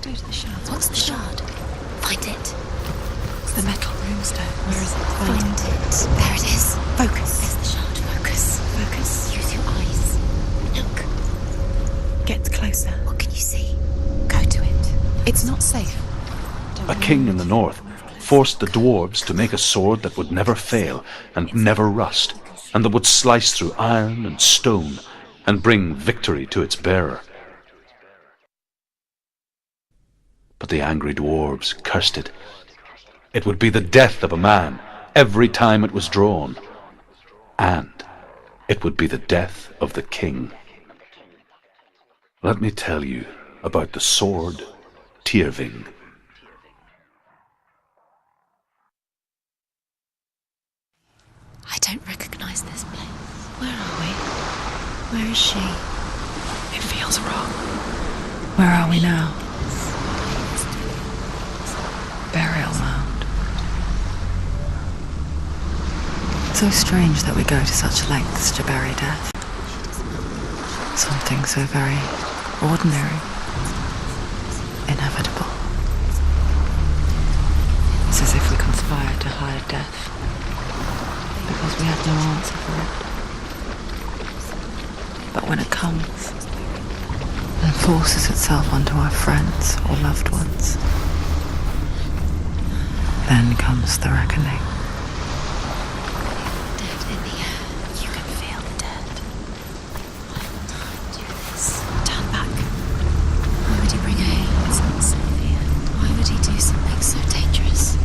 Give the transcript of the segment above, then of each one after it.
Go to the shard. What's the shard? Find it. It's the metal runestone. Where is it? Find it. There it is. Focus. There's the shard. Focus. Focus. Use your eyes. Look. Get closer. What can you see? Go to it. It's not safe. A king in the north forced the dwarves to make a sword that would never fail and never rust, and that would slice through iron and stone and bring victory to its bearer. But the angry dwarves cursed it. It would be the death of a man every time it was drawn, and it would be the death of the king. Let me tell you about the sword Tyrving. I don't recognize this place. Where are we? Where is she? It feels wrong. Where are we now? Burial mound. So strange that we go to such lengths to bury death. Something so very ordinary, inevitable. It's as if we conspired to hide death, because we had no answer for it. But when it comes and forces itself onto our friends or loved ones, then comes the reckoning. Dead in the air. You can feel the dead. Why would he do this? Turn back. Why would he bring a hate? It's not safe here. Why would he do something so dangerous? He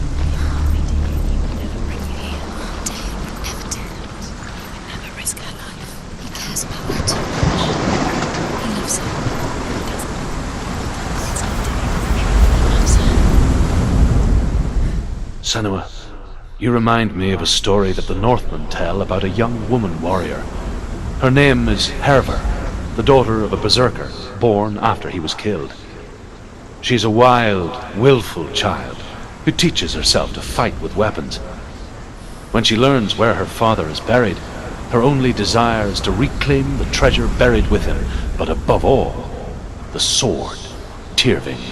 would never bring you here. Dale would never do that. He would never risk her life. He cares about her too much. He loves her. He loves her. Senua, you remind me of a story that the Northmen tell about a young woman warrior. Her name is Herver, the daughter of a berserker born after he was killed. She's a wild, willful child who teaches herself to fight with weapons. When she learns where her father is buried, her only desire is to reclaim the treasure buried with him, but above all, the sword Tyrving.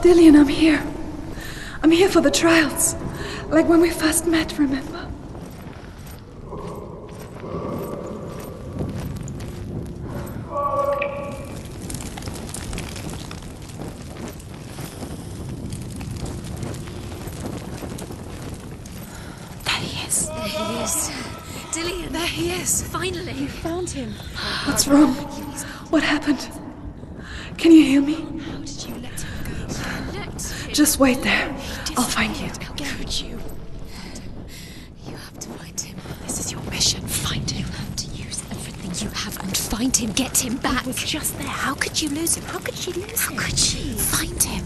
Dillian, I'm here. I'm here for the trials. Like when we first met, remember? There he is. There he is. Dillian. There he is. Finally. You found him. What's wrong? What happened? Can you hear me? How did you let him go? Just wait there. I'll find you. How could you? You have to find him. This is your mission. Find him. You have to use everything you have and find him. Get him back. He was just there. How could you lose him? How could she lose him? How could she? Find him.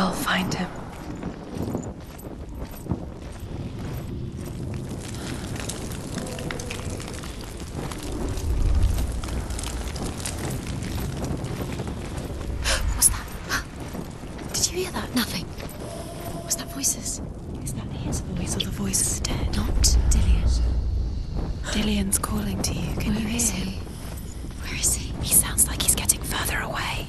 I'll find him. What's that? Did you hear that? Nothing. Was that voices? Is that his voice or the voice of the dead? Not Dillian. Dillian's calling to you. Can you Where is hear he? him? Where is he? He sounds like he's getting further away.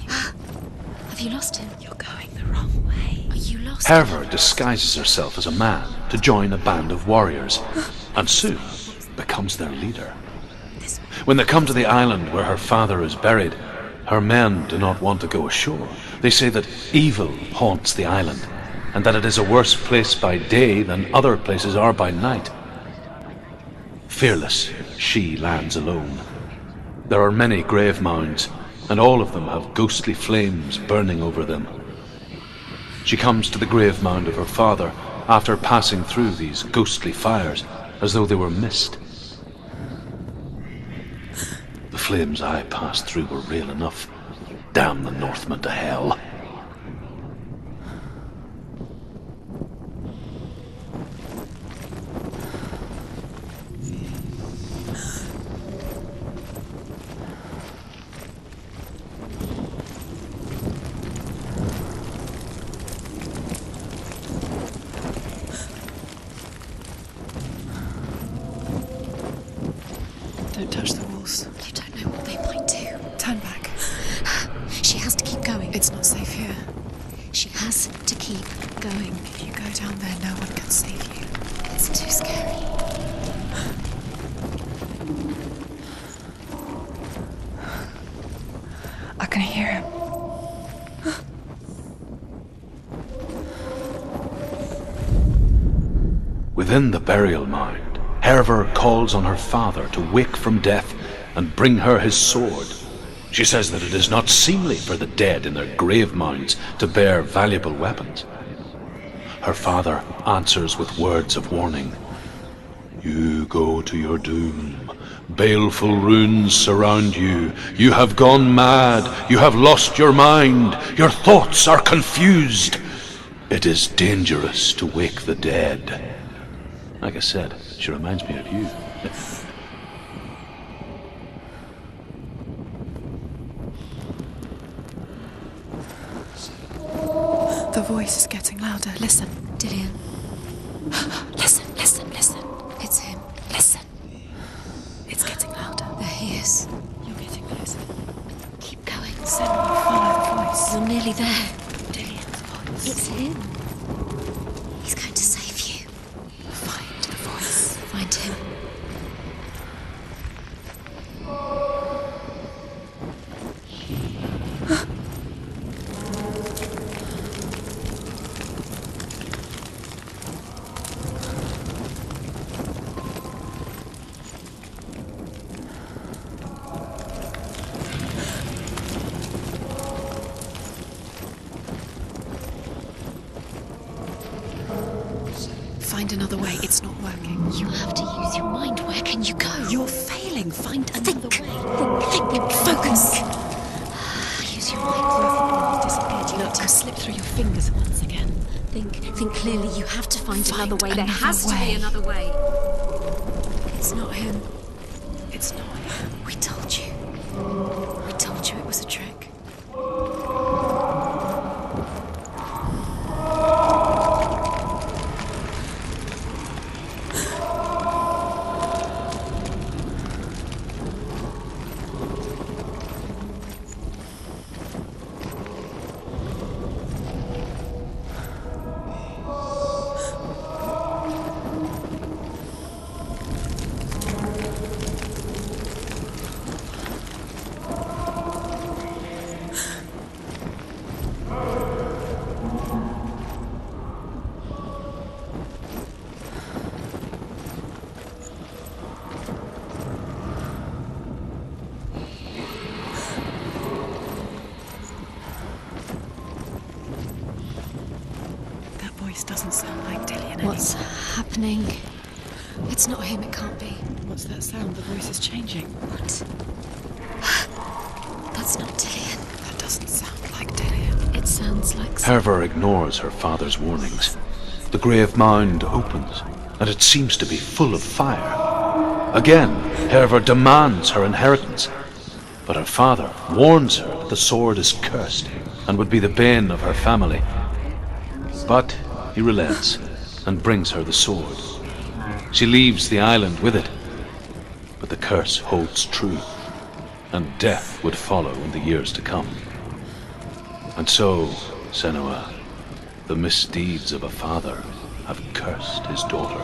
Have you lost him? You're going the wrong way. Are you lost? Herver disguises herself as a man to join a band of warriors, and soon becomes their leader. When they come to the island where her father is buried, her men do not want to go ashore. They say that evil haunts the island, and that it is a worse place by day than other places are by night. Fearless, she lands alone. There are many grave mounds, and all of them have ghostly flames burning over them. She comes to the grave mound of her father after passing through these ghostly fires, as though they were mist. The flames I passed through were real enough. Damn the Northmen to hell. Don't touch the walls. You don't know what they might do. Turn back. She has to keep going. It's not safe here. She has to keep going. If you go down there, no one can save you. It's too scary. I can hear him. Within the burial mound, Herver calls on her father to wake from death and bring her his sword. She says that it is not seemly for the dead in their grave mounds to bear valuable weapons. Her father answers with words of warning. You go to your doom. Baleful runes surround you. You have gone mad. You have lost your mind. Your thoughts are confused. It is dangerous to wake the dead. Like I said, she reminds me of you. The voice is getting louder. Listen. Dillian. Listen, listen, listen. It's him. Listen. It's getting louder. There he is. You're getting closer. Keep going. Senua, follow the voice. You're nearly there. Dillian's voice. It's him. He's going to save you. Find the voice. Find him. Find another way. It's not working. You have to use your mind. Where can you go? You're failing. Find another Think. way. Think. Focus. Use your mind. Disappeared. You let him slip through your fingers once again. Think clearly. You have to find another way. There another has to way. be another way. It's not him. It's not him. We told you. We told you it was a trick. That voice doesn't sound like Dillian anymore. What's happening? It's not him. It can't be. What's that sound? The voice is changing. What? That's not Dillian. That doesn't sound like Dillian. It sounds like... Herver ignores her father's warnings. The grave mound opens, and it seems to be full of fire. Again, Herver demands her inheritance, but her father warns her that the sword is cursed and would be the bane of her family. But he relents and brings her the sword. She leaves the island with it, but the curse holds true, and death would follow in the years to come. And so, Senua, the misdeeds of a father have cursed his daughter.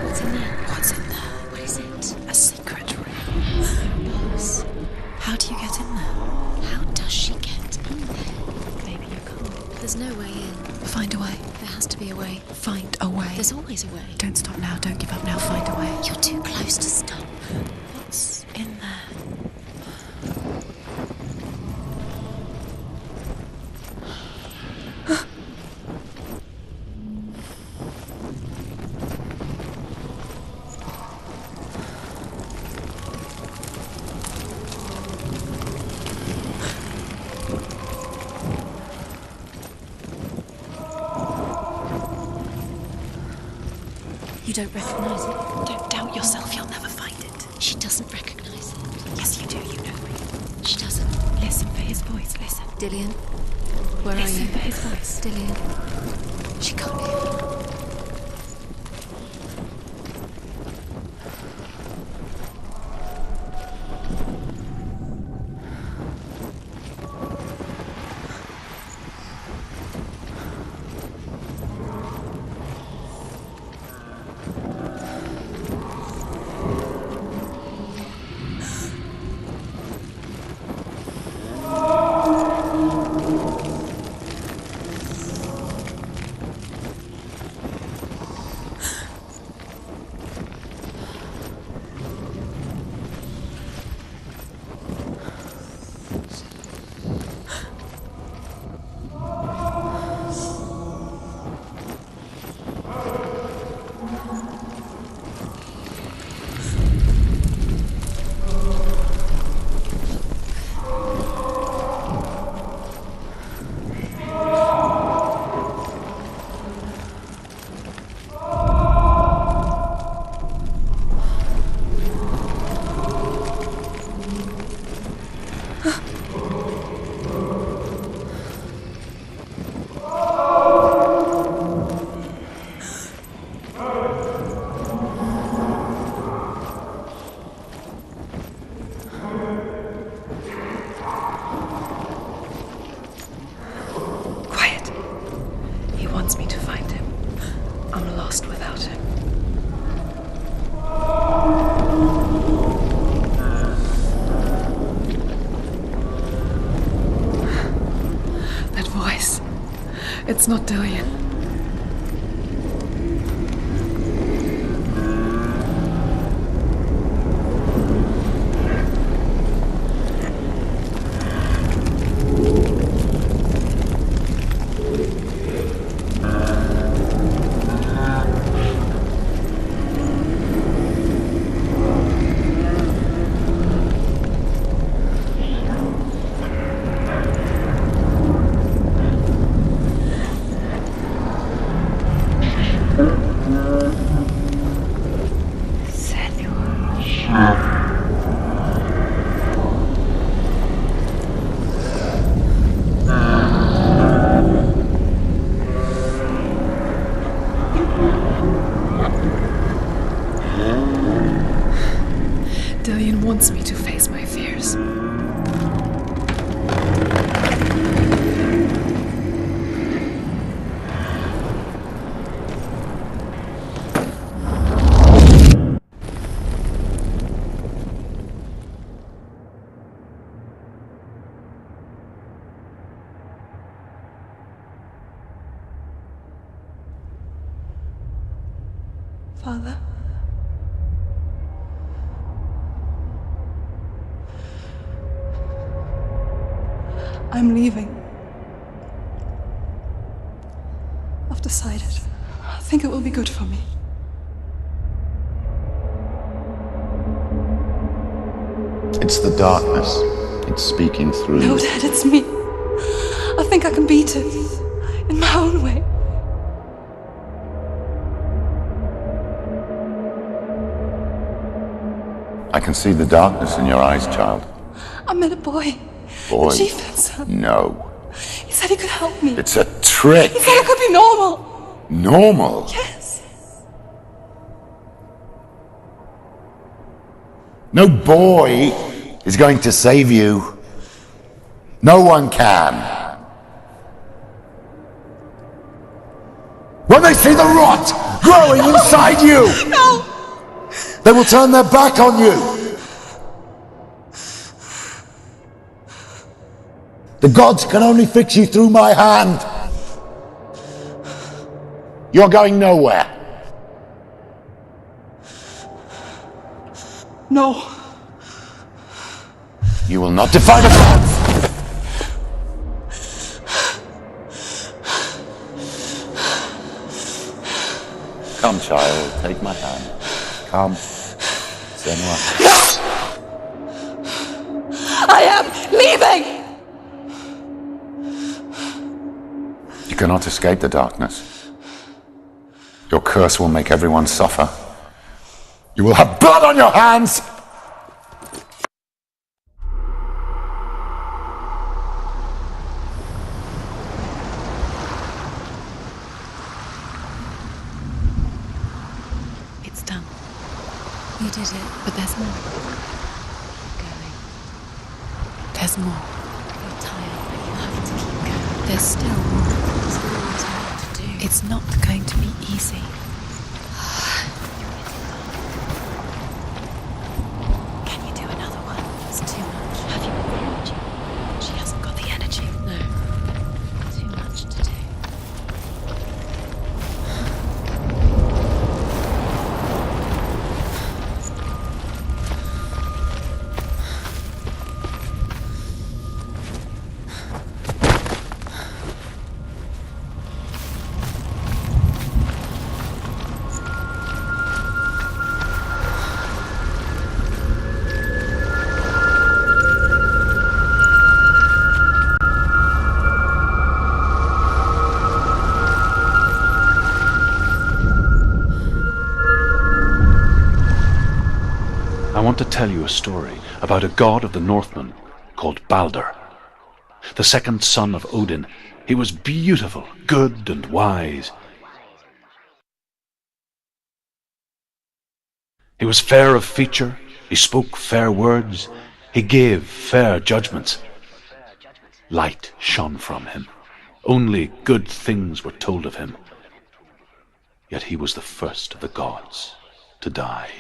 What's in there? What's in there? What is it? A secret room. Boss, How do you get in there? how does she get in there? Maybe you can't. There's no way in. Find a way. There has to be a way. Find a way. There's always a way. Don't stop now. Don't give up now. Find a way. You're too close to stop. What's in there? You don't recognize it. Don't doubt yourself. You'll never find it. She doesn't recognize it. Yes, you do. You know me. She doesn't. Listen for his voice. Listen. Dillian, where Listen are for you? his voice. Dillian, she can't hear you. It's not Dillian. Dillian wants me to face my fears. Father? I'm leaving. I've decided. I think it will be good for me. Sense the darkness. It's speaking through No, you. Dad, it's me. I think I can beat it. In my own way. I can see the darkness in your eyes, child. I met a boy. Boy. The chief and son. No. He said he could help me. It's a trick. He said I could be normal. Normal. Yes. No boy is going to save you. No one can. When they see the rot growing inside you, No! they will turn their back on you. The gods can only fix you through my hand. You're going nowhere. No. You will not defy the gods. Come, child, take my hand. Come. Senua. I am leaving! You cannot escape the darkness. Your curse will make everyone suffer. You will have blood on your hands! It's done. You did it. But there's more. Keep going. There's more. You're tired, but you have to keep going. There's still more. There's always more to do. It's not going to be easy. Can you do another one? It's too much. Have you got the energy? She hasn't got the energy. No. Too much to do. I want to tell you a story about a god of the Northmen called Balder. The second son of Odin, he was beautiful, good and wise. He was fair of feature, he spoke fair words, he gave fair judgments. Light shone from him. Only good things were told of him. Yet he was the first of the gods to die.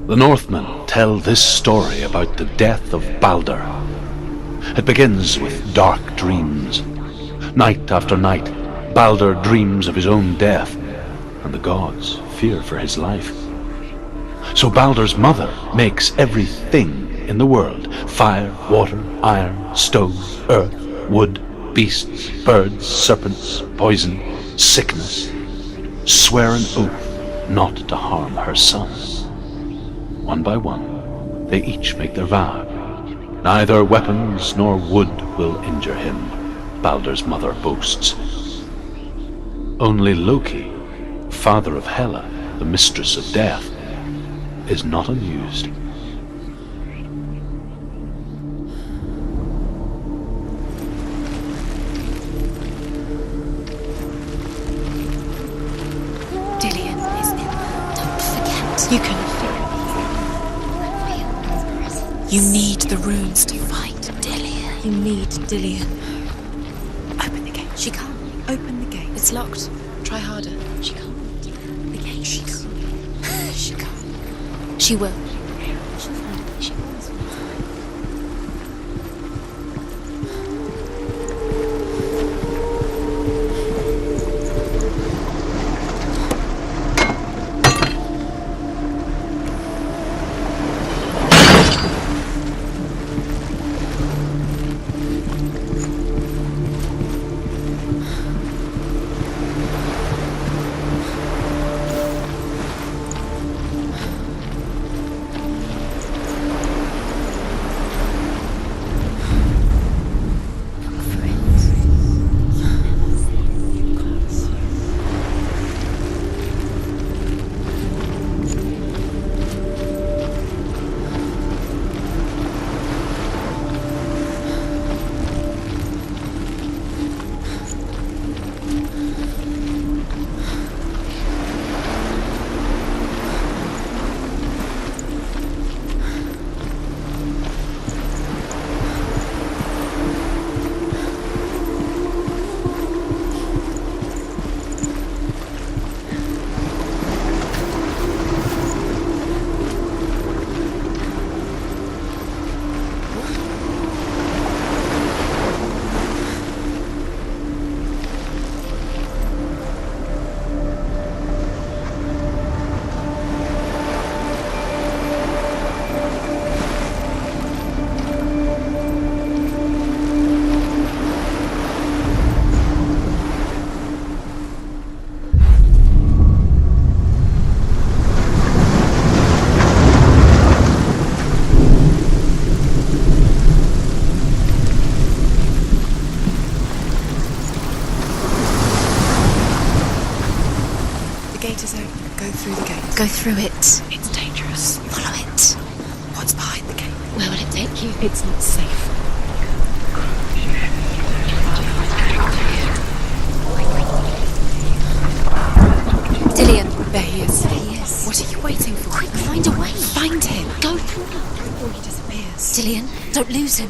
The Northmen tell this story about the death of Baldur. It begins with dark dreams. Night after night, Baldur dreams of his own death, and the gods fear for his life. So Baldur's mother makes everything in the world: fire, water, iron, stone, earth, wood, beasts, birds, serpents, poison, sickness, swear an oath not to harm her son. One by one, they each make their vow. Neither weapons nor wood will injure him, Baldur's mother boasts. Only Loki, father of Hela, the mistress of death, is not amused. Dillian is ill. Don't forget. You can. You need the runes to fight. Dillian. You need Dillian. Open the gate. She can't. Open the gate. It's locked. Try harder. She can't. The gate. She can't. She can't. She will. She'll find it. She always finds it. Go through it. It's dangerous. Follow it. What's behind the gate? Where will it take you? It's not safe. Dillian. There he is. There he is. What are you waiting for? Quick, find a way. Find him. Go through. Before he disappears. Dillian, don't lose him.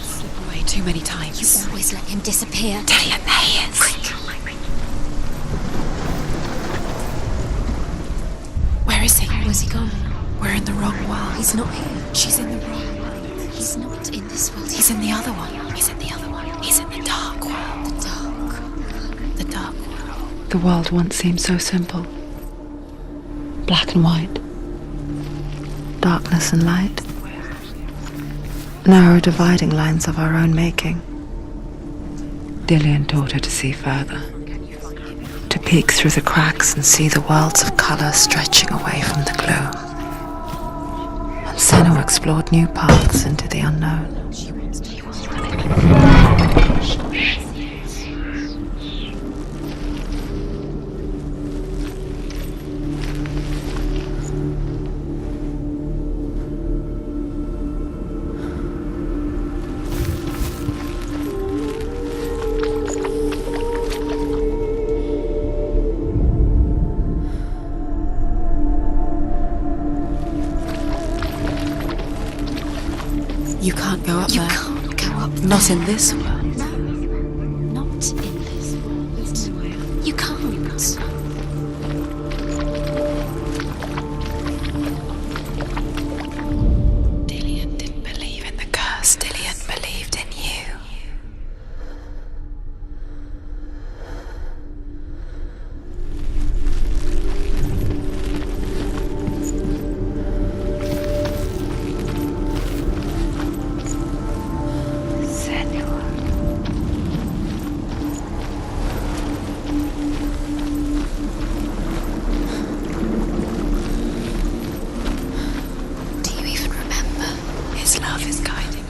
Slip away too many times. You always let him disappear. Dillian, there he is. Quick. Where is he? Where's he gone? We're in the wrong world. He's not here. She's in the wrong world. He's not in this world. He's in the other one. He's in the other one. He's in the dark world. the dark. The dark world. The world once seemed so simple. Black and white. Darkness and light. Narrow dividing lines of our own making. Dillian taught her to see further. To peek through the cracks and see the worlds of colour stretching away from the gloom. And Senua explored new paths into the unknown. You can't go up there. You can't go up there. Not in this world. No, not in this world. You can't. love is guiding you.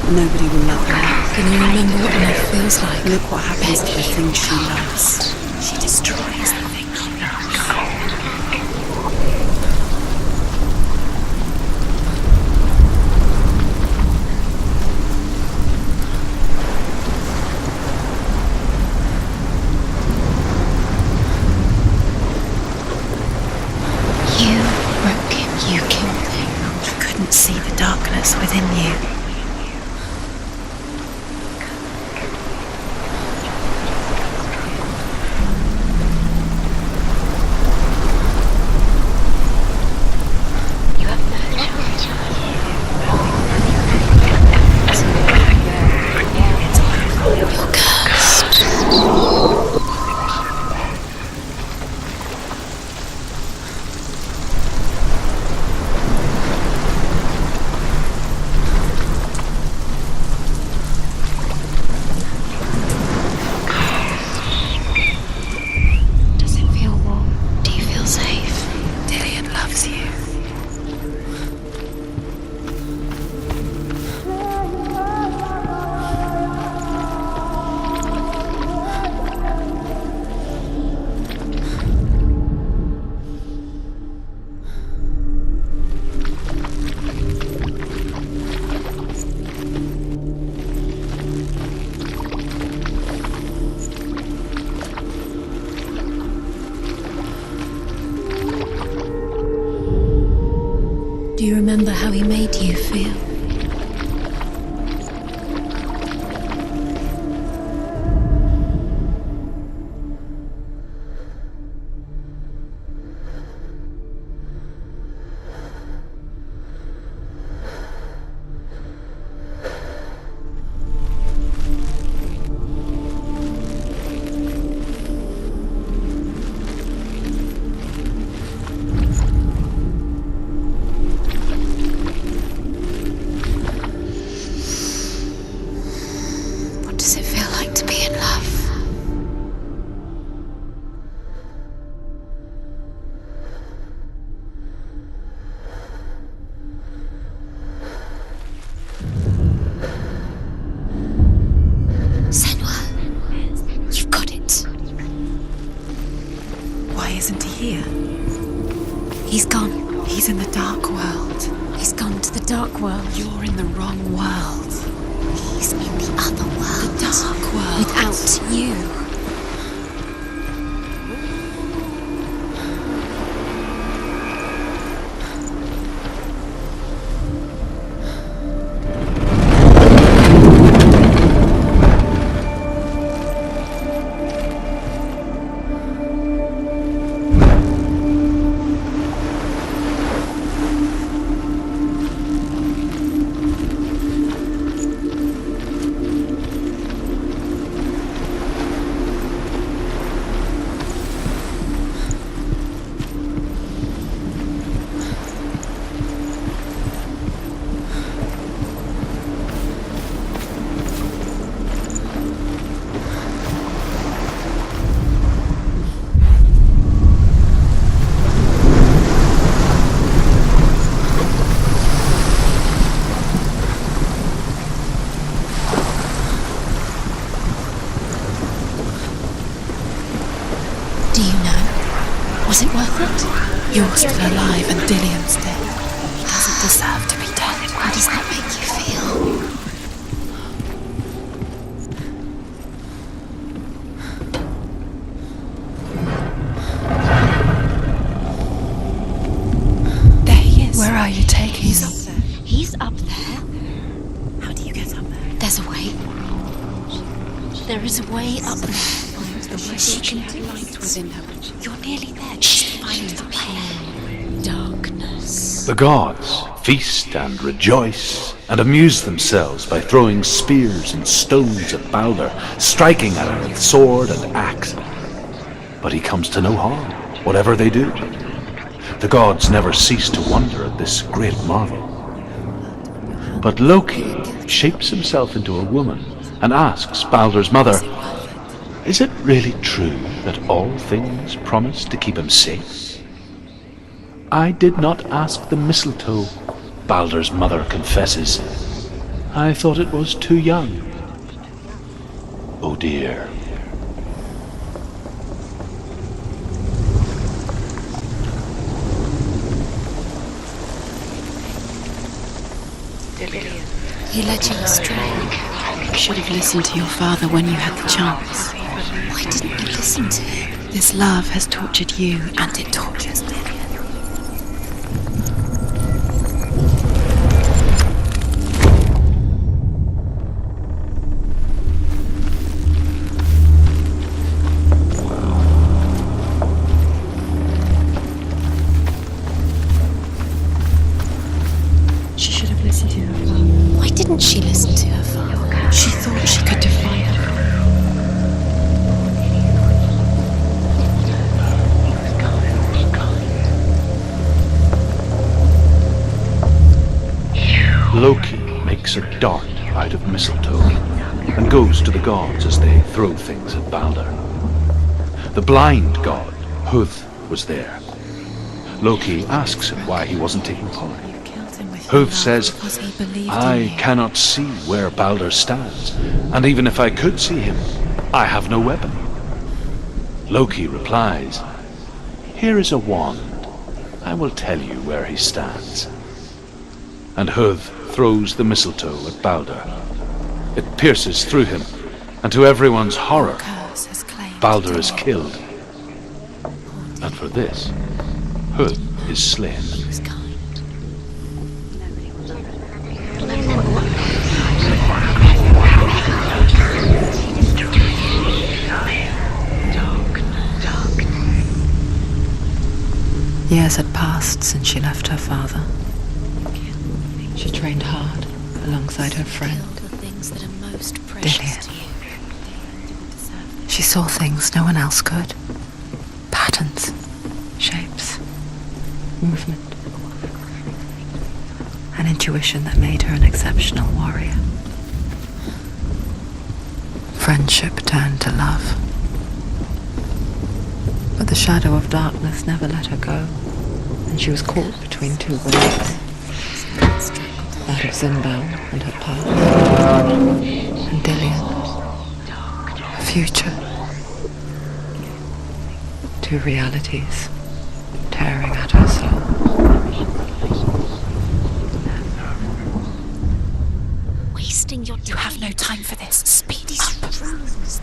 Nobody will love her. Can you remember what love feels like? Look what happens to the things she loves. She destroys the things she loves. You broke him. You killed him. You couldn't see the darkness within you. Do you remember how he made you feel? What does it feel like to be in love? Senua, you've got it. Why isn't he here? He's gone. He's in the dark world. He's gone to the dark world. You're in the wrong world. He's in the other world. The dark world. Without you. Do you know? Was it worth it? You're still alive and Dillian's dead. He doesn't deserve to be dead. How does that make you feel? He's up there. He's up there. How do you get up there? There's a way. There is a way up there. She can do light within her. You're nearly there. Just find the way. Darkness. The gods feast and rejoice and amuse themselves by throwing spears and stones at Balder, striking at him with sword and axe. But he comes to no harm, whatever they do. The gods never cease to wonder at this great marvel. But Loki shapes himself into a woman and asks Balder's mother, "Is it really true that all things promise to keep him safe?" "I did not ask the mistletoe," Balder's mother confesses. "I thought it was too young." Oh dear. He led you astray. You should have listened to your father when you had the chance. Why didn't you listen to him? This love has tortured you, and it tortures Lillian. She should have listened to her father. Why didn't she listen to her father? She thought she could defy her. Loki makes a dart out of mistletoe and goes to the gods as they throw things at Balder. The blind god, Huth, was there. Loki asks him why he wasn't taking part. Huth says, "I cannot see where Balder stands, and even if I could see him, I have no weapon." Loki replies, "Here is a wand. I will tell you where he stands." And Huth throws the mistletoe at Balder. It pierces through him, and to everyone's horror, Balder is killed. And for this, Huth is slain. Years had passed since she left her father. She trained hard alongside her friend, Dillian. She saw things no one else could. Patterns, shapes, movement. An intuition that made her an exceptional warrior. Friendship turned to love. But the shadow of darkness never let her go, and she was caught between two worlds. That of Zinbao and her past, and Dillian, her future. Two realities tearing at her soul. Wasting your time. You have no time for this. Speed These up. rooms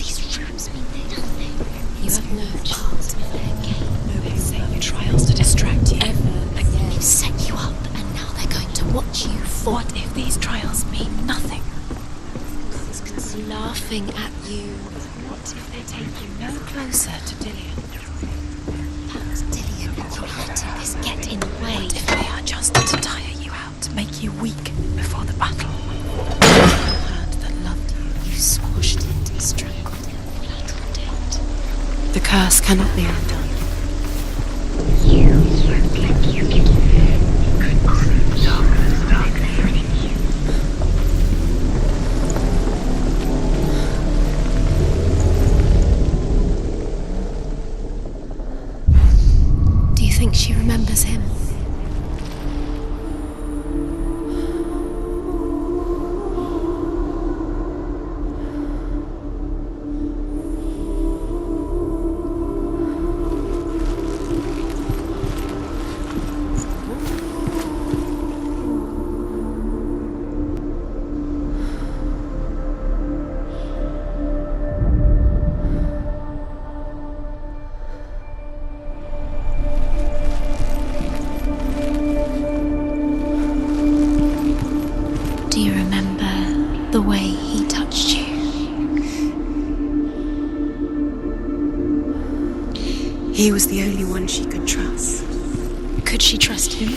mean nothing. You have no chance of their game. They say your trials to distract you. They've set you up, and now they're going to watch you fall. What if these trials mean nothing? Laughing at you. What if they take you no closer to Dillian? That's Dillian, and you're letting this get in the way. What if they are just to tire you out, make you weak before the battle? The hand that loved you. You squashed it, strangled it, flattened it. The curse cannot be undone. Do you think she remembers him? He was the only one she could trust. Could she trust him?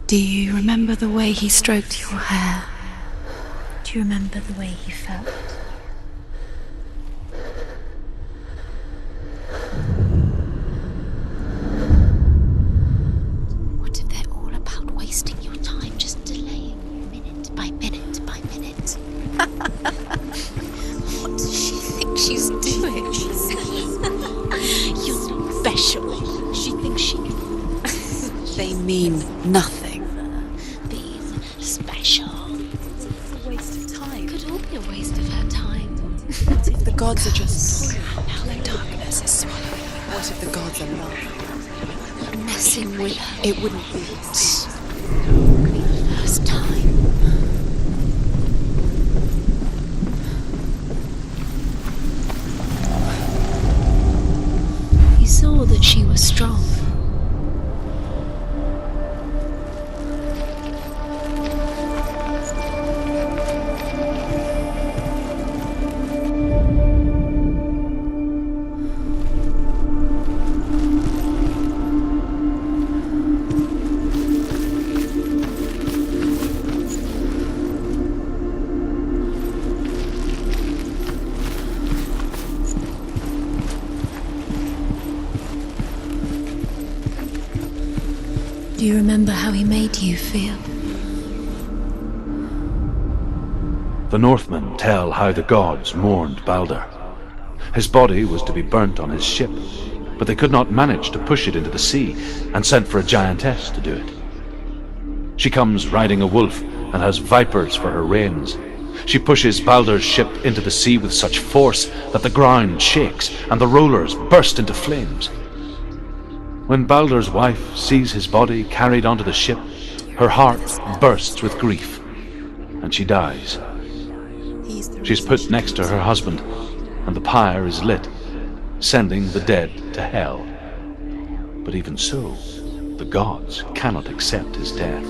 Do you remember the way he stroked your hair? Do you remember the way he felt? What if they're all about wasting your time, just delaying minute by minute by minute? What does she think she's doing? You're not special. She thinks she can. They mean nothing. Being special. It's a waste of time. Could all be a waste of her time. What if the gods are just now the darkness is swallowing you? What if the gods are not? Messing with her. It wouldn't be The first time. He saw that she was strong. Do you remember how he made you feel? The Northmen tell how the gods mourned Baldur. His body was to be burnt on his ship, but they could not manage to push it into the sea, and sent for a giantess to do it. She comes riding a wolf and has vipers for her reins. She pushes Baldur's ship into the sea with such force that the ground shakes and the rollers burst into flames. When Baldur's wife sees his body carried onto the ship, her heart bursts with grief, and she dies. She's put next to her husband, and the pyre is lit, sending the dead to hell. But even so, the gods cannot accept his death.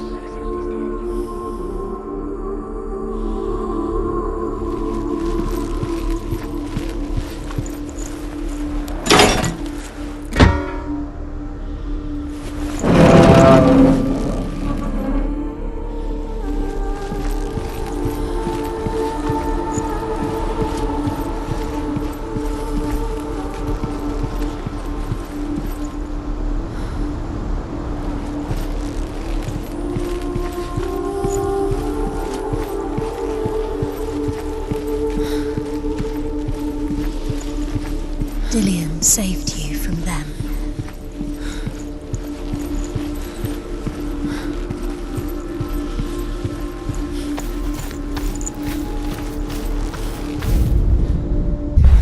Dillian saved you from them.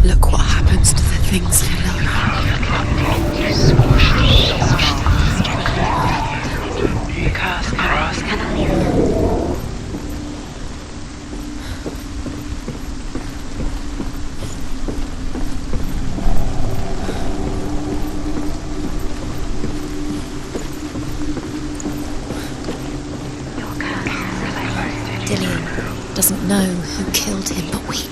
Look what happens to the things you love. The curse cannot live. Dillian doesn't know who killed him, but we do.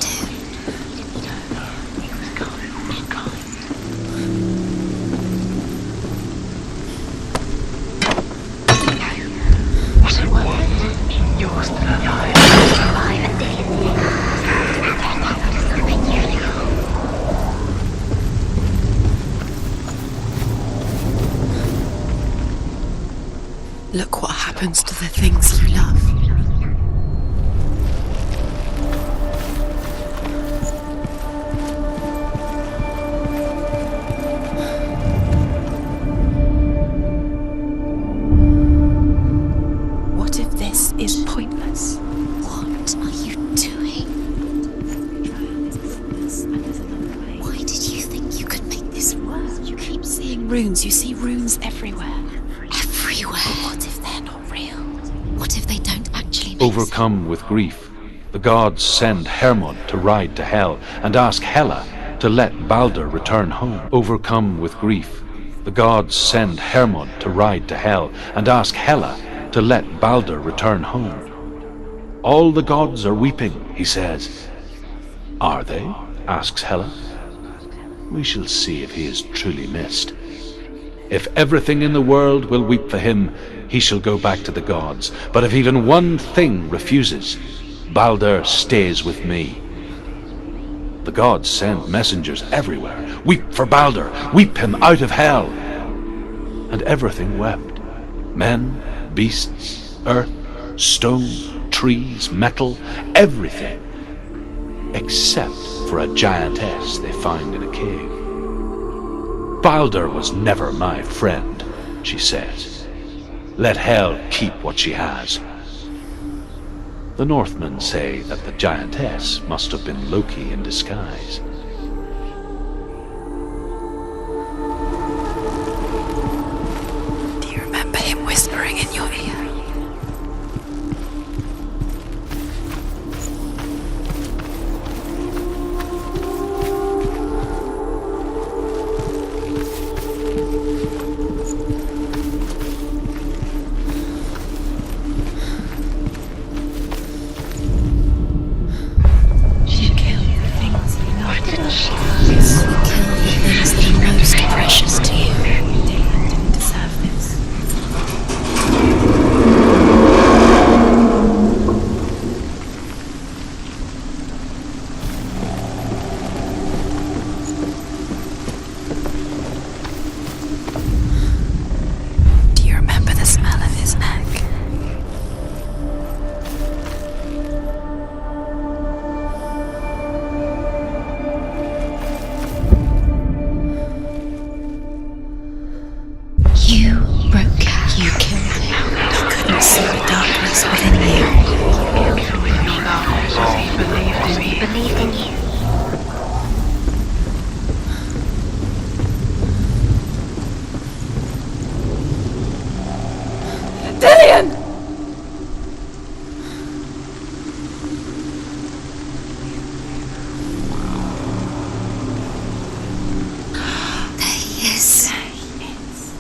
Look what happens to the things you love. What if this is pointless? What are you doing? Why did you think you could make runes. You see runes everywhere. Everywhere. But what if they're not real? What if they don't actually make Overcome with grief, the gods send Hermod to ride to Hell and ask Hela to let Balder return home. Overcome with grief, the gods send Hermod to ride to Hell and ask Hela to let Balder return home. All the gods are weeping, he says. Are they? Asks Hela. We shall see if he is truly missed. If everything in the world will weep for him, he shall go back to the gods. But if even one thing refuses, Balder stays with me. The gods send messengers everywhere. Weep for Balder! Weep him out of Hell! And everything wept. Men, beasts, earth, stone, trees, metal, everything. Except for a giantess they find in a cave. Balder was never my friend, she says. Let Hel keep what she has. The Northmen say that the giantess must have been Loki in disguise. Do you remember him whispering in your ear?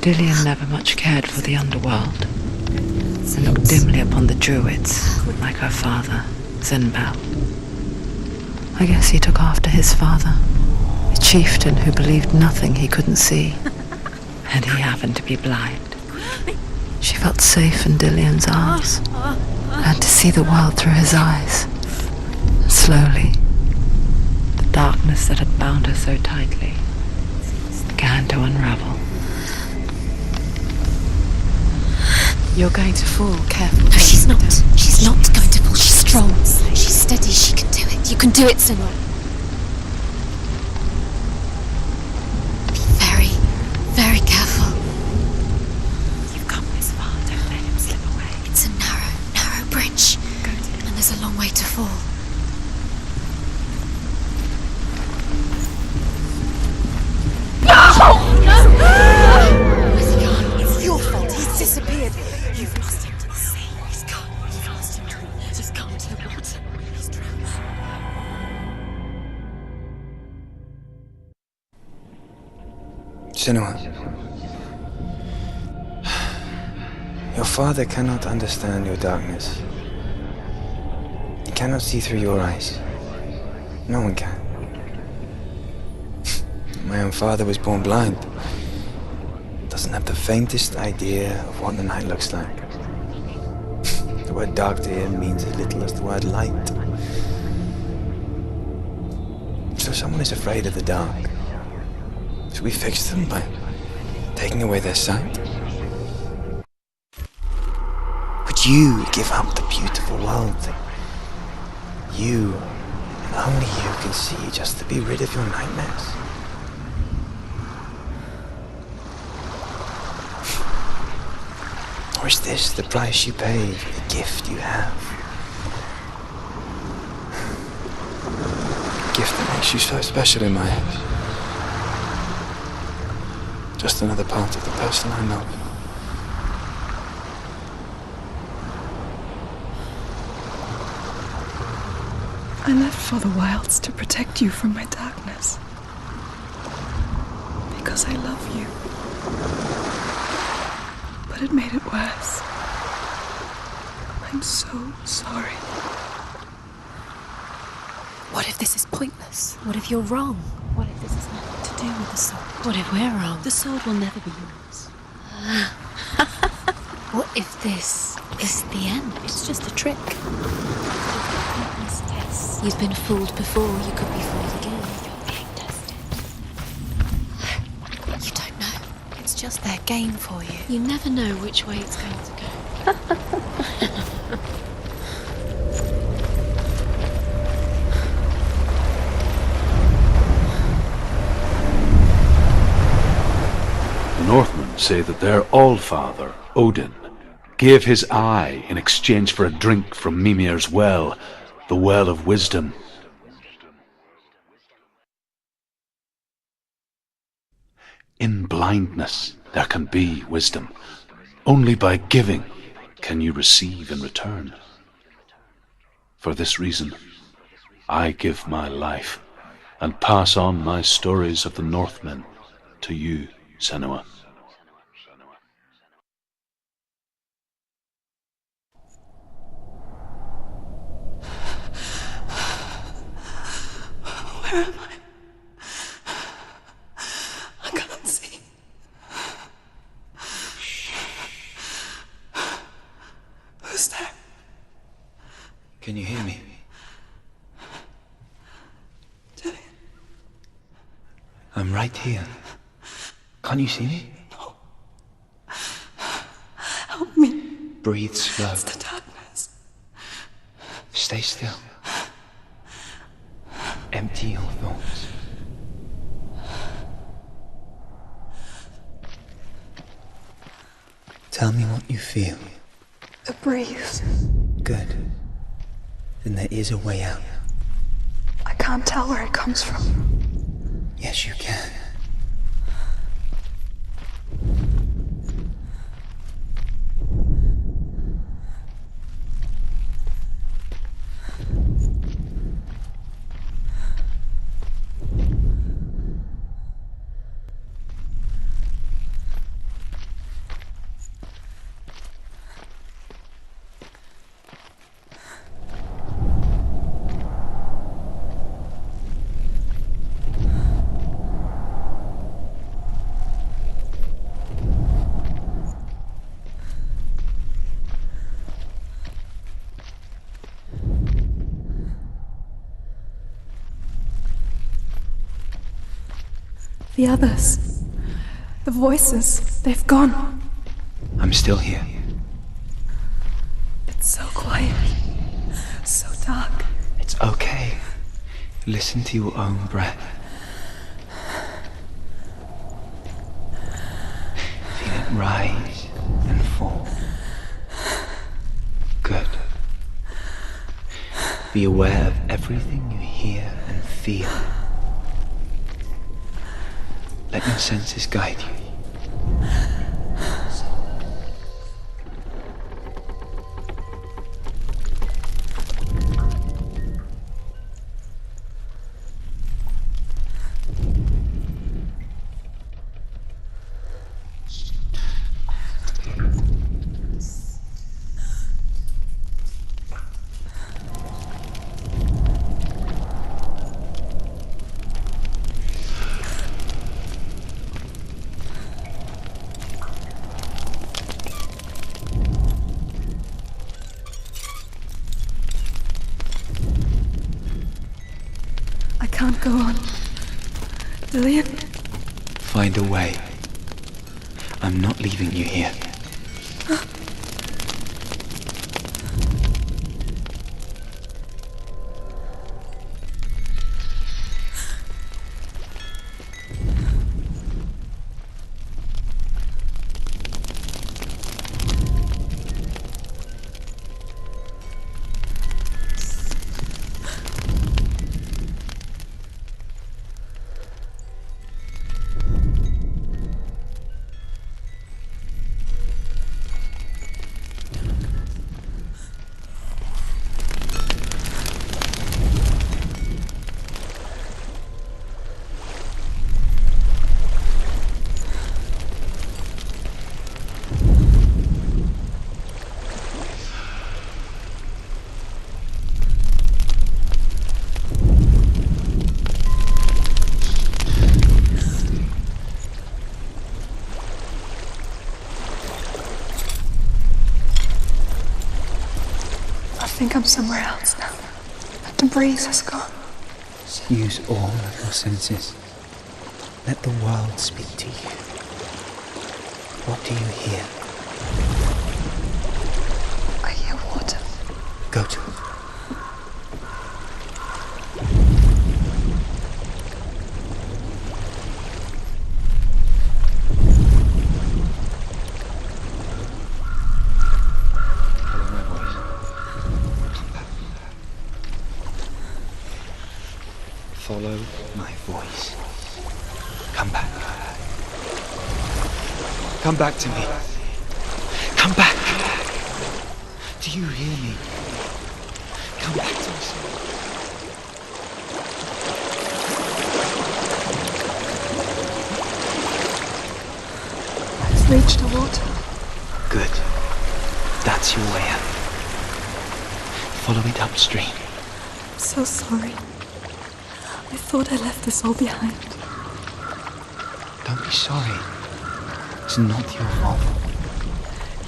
Dillion never much cared for the underworld, and looked dimly upon the druids, like her father, Zinbel. I guess he took after his father, a chieftain who believed nothing he couldn't see, and he happened to be blind. She felt safe in Dillion's arms, and to see the world through his eyes. And slowly, the darkness that had bound her so tightly began to unravel. You're going to fall, careful. No, she's not. She's not going to fall. She's strong. She's steady. She can do it. You can do it, Senua. Be very, very careful. You've come this far. Don't let him slip away. It's a narrow bridge. And there's a long way to fall. Where's he gone? It's your fault. He's disappeared. You've lost him to the sea. He's gone. You've lost him to the... He's gone to the water. He's drowned. Senua, your father cannot understand your darkness. He cannot see through your eyes. No one can. My own father was born blind. Doesn't have the faintest idea of what the night looks like. The word dark to him means as little as the word light. So someone is afraid of the dark. Should we fix them by taking away their sight? Would you give up the beautiful world that you, and only you, can see just to be rid of your nightmares? Or is this the price you pay for the gift you have? A gift that makes you so special in my eyes. Just another part of the person I love. I left for the wilds to protect you from my darkness. Because I love you. But it made it worse. I'm so sorry. What if this is pointless? What if you're wrong? What if this has nothing to do with the sword? What if we're wrong? The sword will never be yours. What if this is the end? It's just a trick. Pointless test. You've been fooled before, you could be fooled again. You're being tested. You don't know. It's just their game for you. You never know which way it's going to go. The Northmen say that their Allfather, Odin, gave his eye in exchange for a drink from Mimir's well, the Well of Wisdom. In blindness there can be wisdom. Only by giving can you receive in return. For this reason, I give my life and pass on my stories of the Northmen to you, Senua. Where am I? I can't see. Who's there? Can you hear me? Dillian. I'm right here. Can't you see me? No. Help me. Breathe slow. It's the darkness. Stay still. Empty your thoughts. Tell me what you feel. A breeze. Good. Then there is a way out. I can't tell where it comes from. Yes, you can. The others. The voices. They've gone. I'm still here. It's so quiet. So dark. It's okay. Listen to your own breath. Feel it rise and fall. Good. Be aware of everything you hear and feel. Let your senses guide you. I can't go on. Dillian? Find a way. I'm not leaving you here. think I'm somewhere else now. The breeze has gone. Use all of your senses. Let the world speak to you. What do you hear? I hear water. Go to it. Follow my voice. Come back. Come back to me. Come back. Do you hear me? Come back to me. Let's reach the water. Good. That's your way out. Follow it upstream. I'm so sorry. I thought I left this all behind. Don't be sorry. It's not your fault.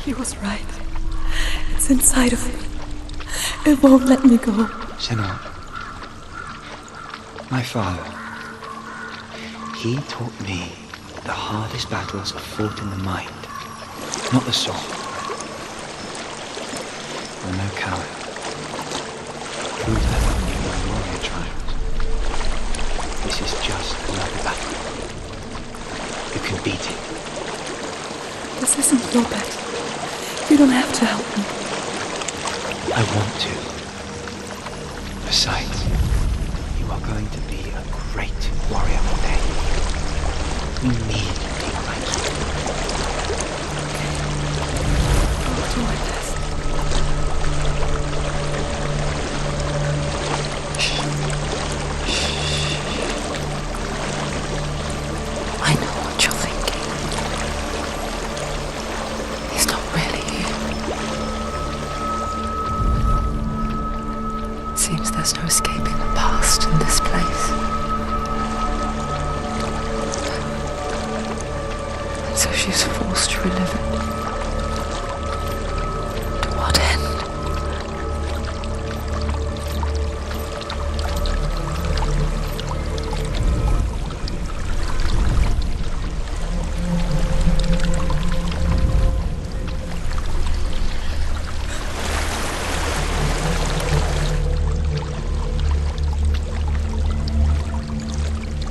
He was right. It's inside of me. It won't let me go. Senua, my father, he taught me the hardest battles are fought in the mind, not the soul. I'm no coward. Prove that from you and warrior trials. This is just another battle. You can beat it. This isn't your battle. You don't have to help me. I want to. Besides, you are going to be a great warrior one day. We need people like you. I'll do my best. I know what you're thinking. He's not really here. It seems there's no escaping the past in this place. And so she's forced to relive it. To what end?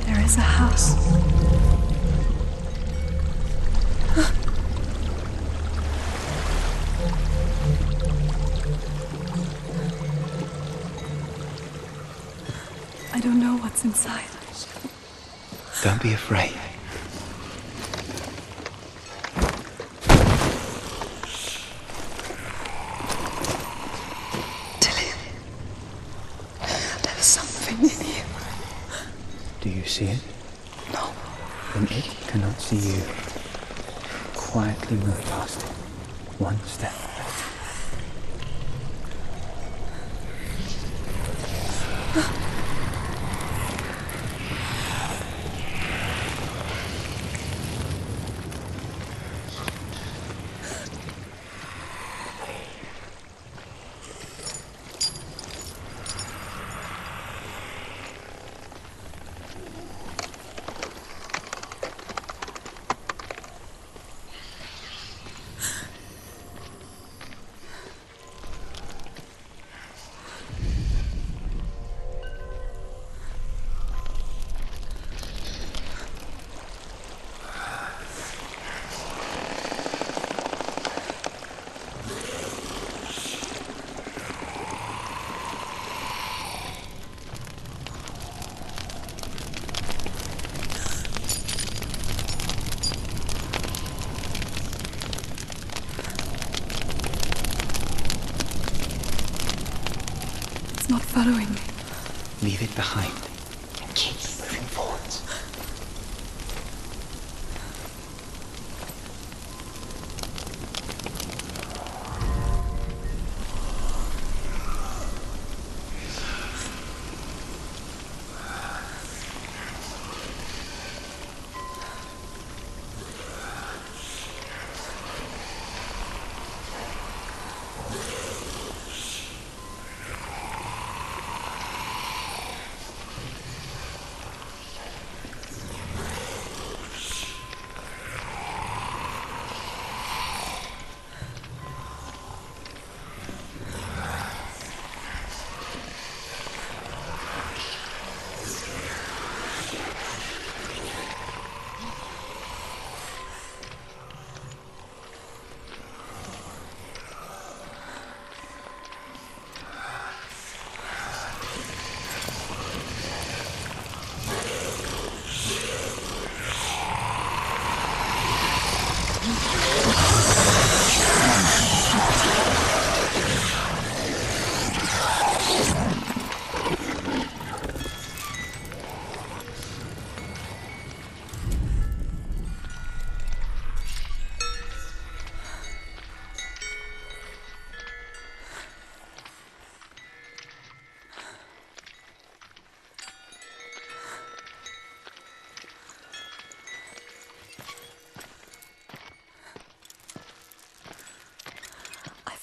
There is a house. I don't know what's inside. Don't be afraid. Tilly, there's something in you. Do you see it? No. Then it cannot see you. Quietly move past it. One step. It's not following me. Leave it behind and keep moving forwards.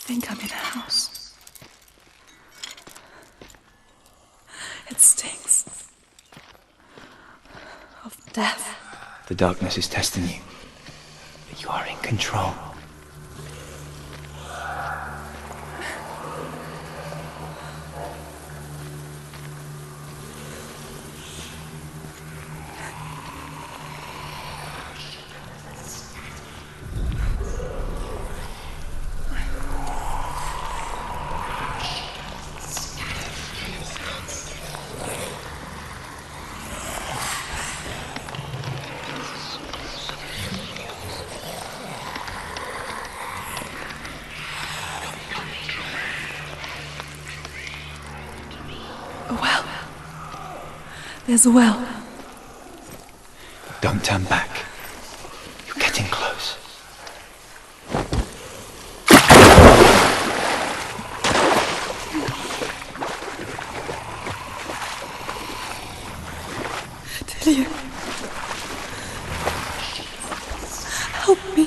think I'm in a house. It stinks of death. The darkness is testing you, but you are in control. A well. There's a well. Don't turn back. You're getting close. Delia. Help me.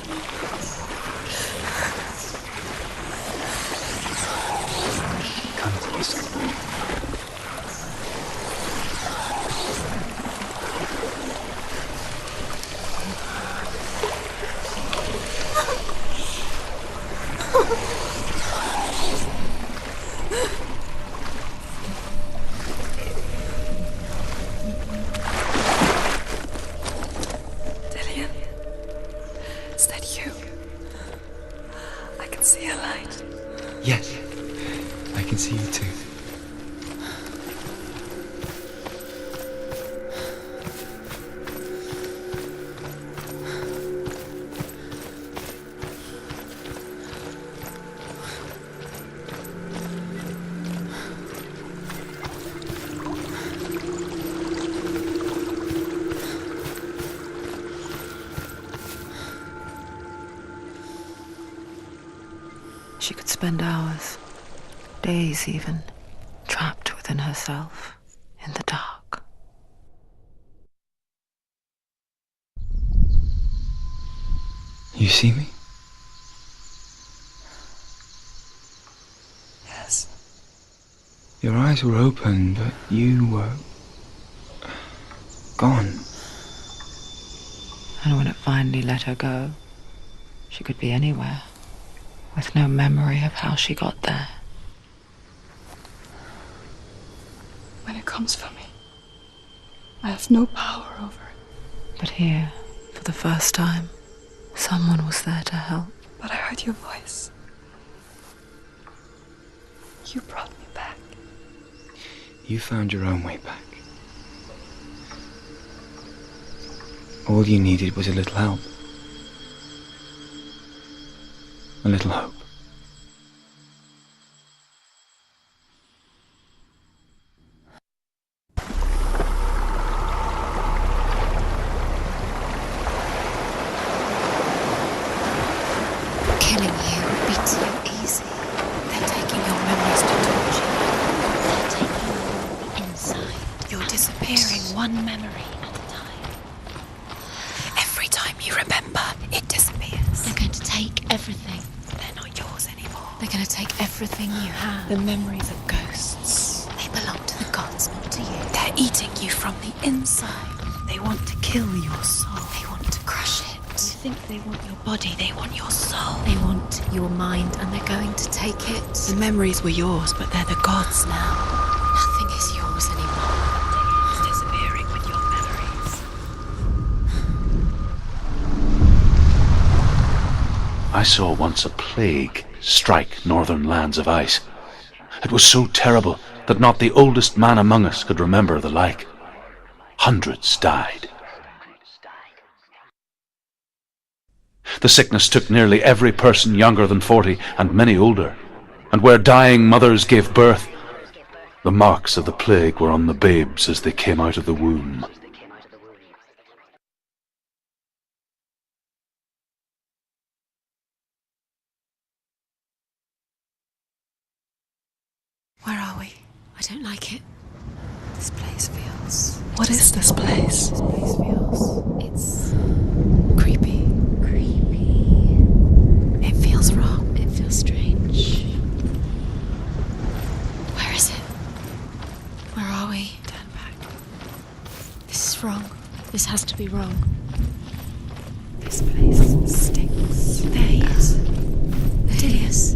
Come to yourself. Delia. Is that you? I can see a light. Yes, I can see you too. She could spend hours, days even, trapped within herself, in the dark. You see me? Yes. Your eyes were open, but you were gone. And when it finally let her go, she could be anywhere, with no memory of how she got there. When it comes for me, I have no power over it. But here, for the first time, someone was there to help. But I heard your voice. You brought me back. You found your own way back. All you needed was a little help. A little hope. Killing you would be too easy. They're taking your memories to torture you. They're taking you inside. You're disappearing one memory at a time. Every time you remember, it disappears. They're going to take everything. They're not yours anymore. They're going to take everything you have. The memories of ghosts. They belong to the gods, not to you. They're eating you from the inside. They want to kill your soul. They want to crush it. You think they want your body, they want your soul. They want your mind, and they're going to take it. The memories were yours, but they're the gods now. Nothing is yours anymore. It's disappearing with your memories. I saw once a plague strike northern lands of ice. It was so terrible that not the oldest man among us could remember the like. Hundreds died. The sickness took nearly every person younger than 40 and many older, and where dying mothers gave birth, the marks of the plague were on the babes as they came out of the womb. Where are we? I don't like it. This place feels... What is this place? This place feels... It's creepy. creepy. It feels wrong. It feels strange. This place stinks. There he is. There he is.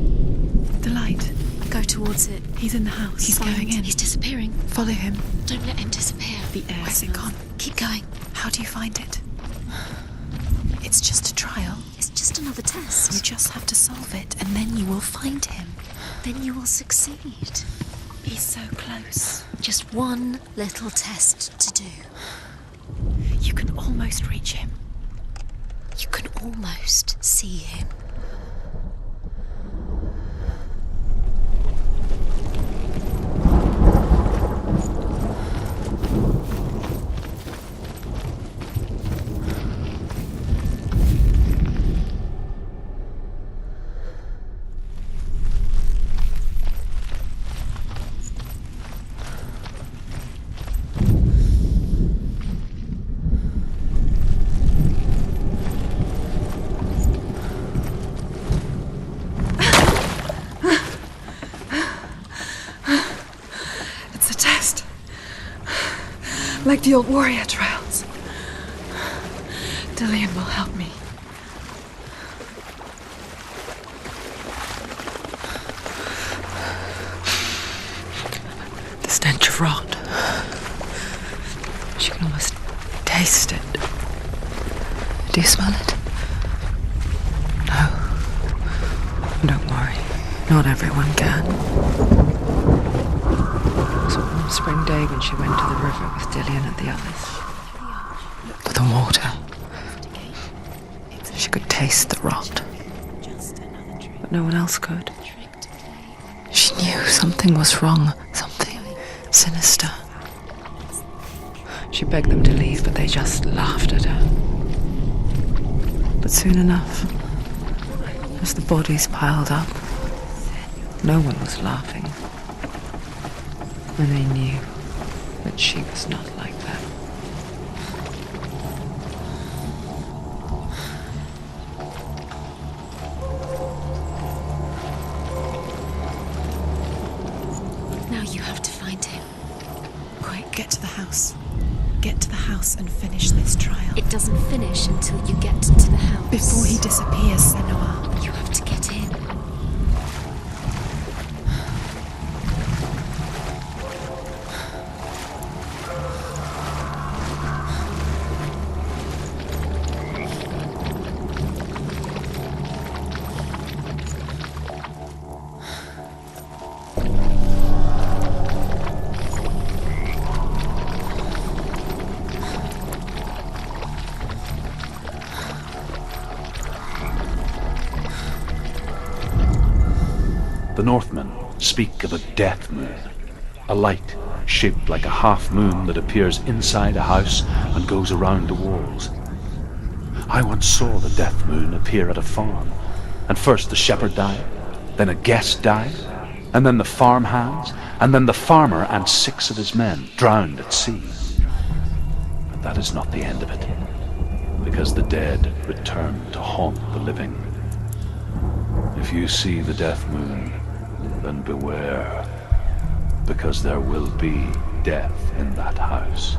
The light. Go towards it. He's in the house. He's Find- going in. He's disappearing. Follow him. Don't let him disappear. The air. Where's it gone? Keep going. How do you find it? It's just a trial. It's just another test. You just have to solve it, and then you will find him. Then you will succeed. He's so close. Just one little test to do. You can almost reach him. You can almost see him. It's a test. Like the old warrior trials. Dillian will help me. The stench of rot. She can almost taste it. Do you smell it? No. Don't worry. Not everyone can. It was a warm spring day when she went to the river with Dillian and the others. To the water. She could taste the rot. But no one else could. She knew something was wrong. Something sinister. She begged them to leave, but they just laughed at her. But soon enough, as the bodies piled up, no one was laughing. And they knew that she was not like that. Now you have to find him. Quick, get to the house. Get to the house and finish this trial. It doesn't finish until you get to the house. Before he disappears, Senua. You have to get in. The Northmen speak of a death moon, a light shaped like a half moon that appears inside a house and goes around the walls. I once saw the death moon appear at a farm, and first the shepherd died, then a guest died, and then the farm hands, and then the farmer and 6 of his men drowned at sea. But that is not the end of it, because the dead return to haunt the living. If you see the death moon, then beware, because there will be death in that house.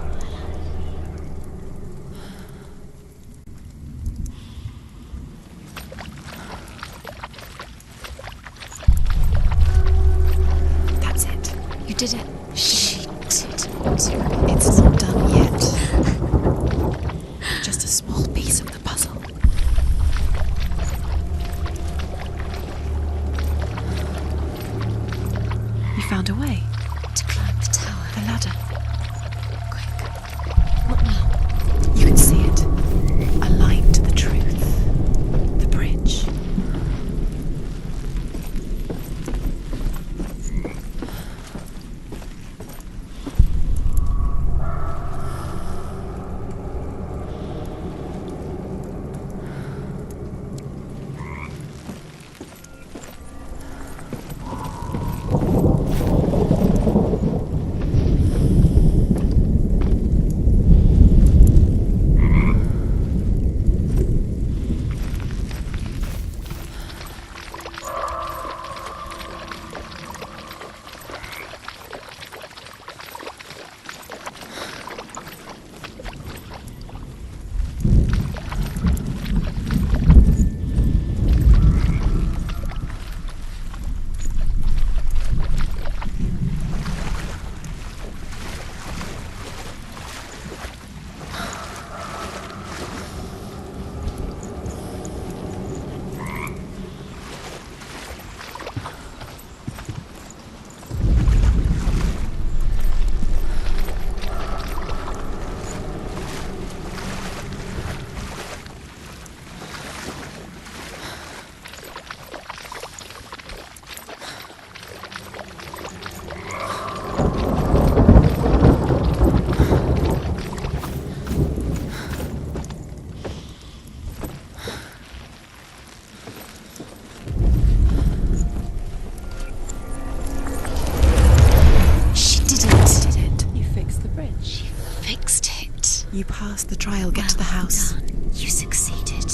That's it. You did it. She did. It's not done yet. Just a small piece of the puzzle. You found a way. To climb the tower. The ladder. Quick. What now? You can see it. A line to the truth. The bridge. the trial get to the house? Done. You succeeded.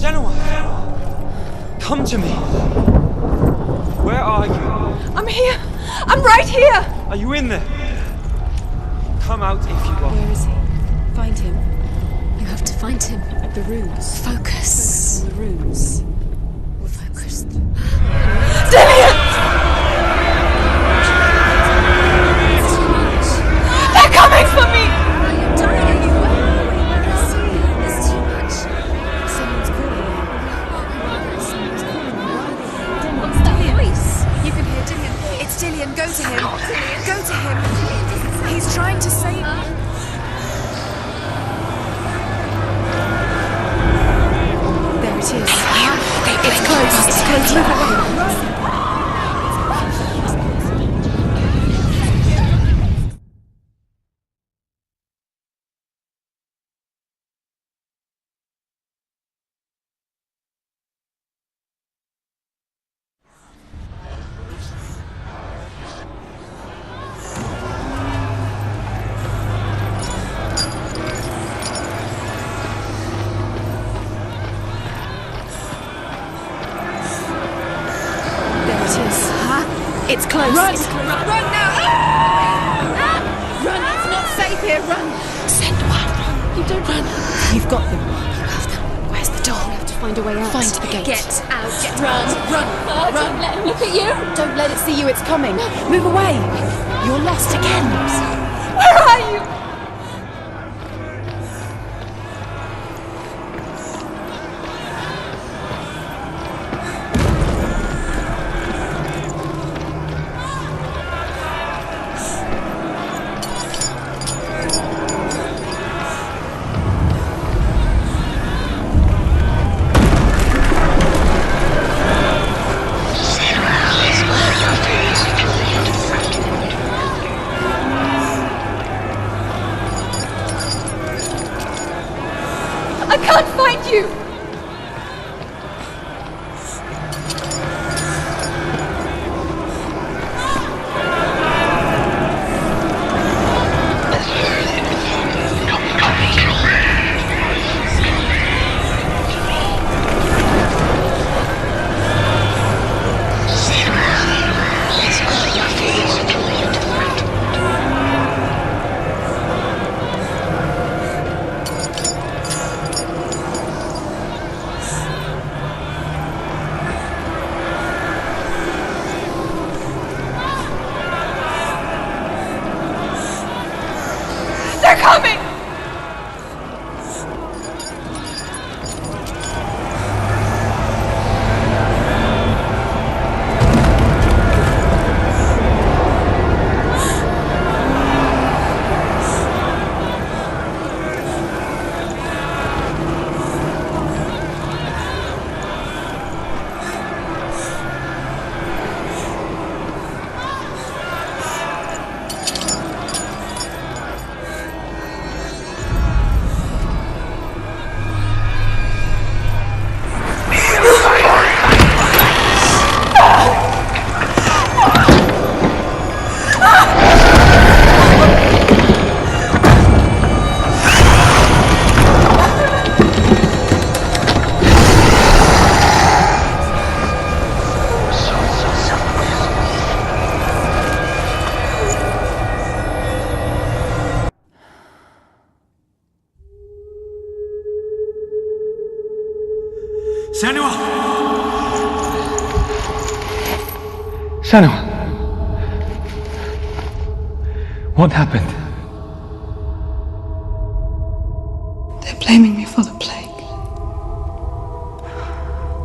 Senua! Come to me! Where are you? I'm here! I'm right here! Are you in there? Come out if you are. Where is he? Find him. You have to find him. The runes. Focus. On the runes. We're focused. Dillian! They're coming for me! There's too much. Someone's calling. What's that voice? You can hear Dillian. It's Dillian. Go to him. Go to him. He's trying to save me. There it is. It's close. It's close. Move away. It's close. Run! It's close. Run now! Run! It's not safe here. Run! Senua, run! You don't run. You've got them. You have them. Where's the door? We have to find a way out. Find the gate. Get out. Run! Run! Run! Don't let him look at you. Don't let it see you. It's coming. Move away. You're lost again. Where are you? I can't find you! Senua! Senua! What happened? They're blaming me for the plague.